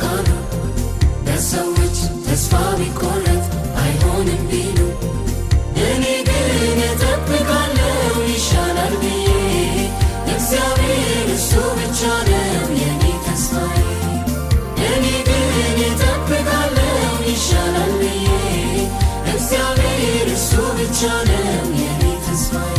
ቃሉ ለሰዎች ተስፋ ቢቆረጥ አይሆንም ቢሉ እኔ ግን እጠብቃለሁ ይሻላል ብዬ እግዚአብሔር እሱ ብቻ ነው የኔ ተስፋዬ። እኔ ግን እጠብቃለሁ ይሻላል ብዬ እግዚአብሔር እሱ ብቻ ነው የኔ ተስፋዬ።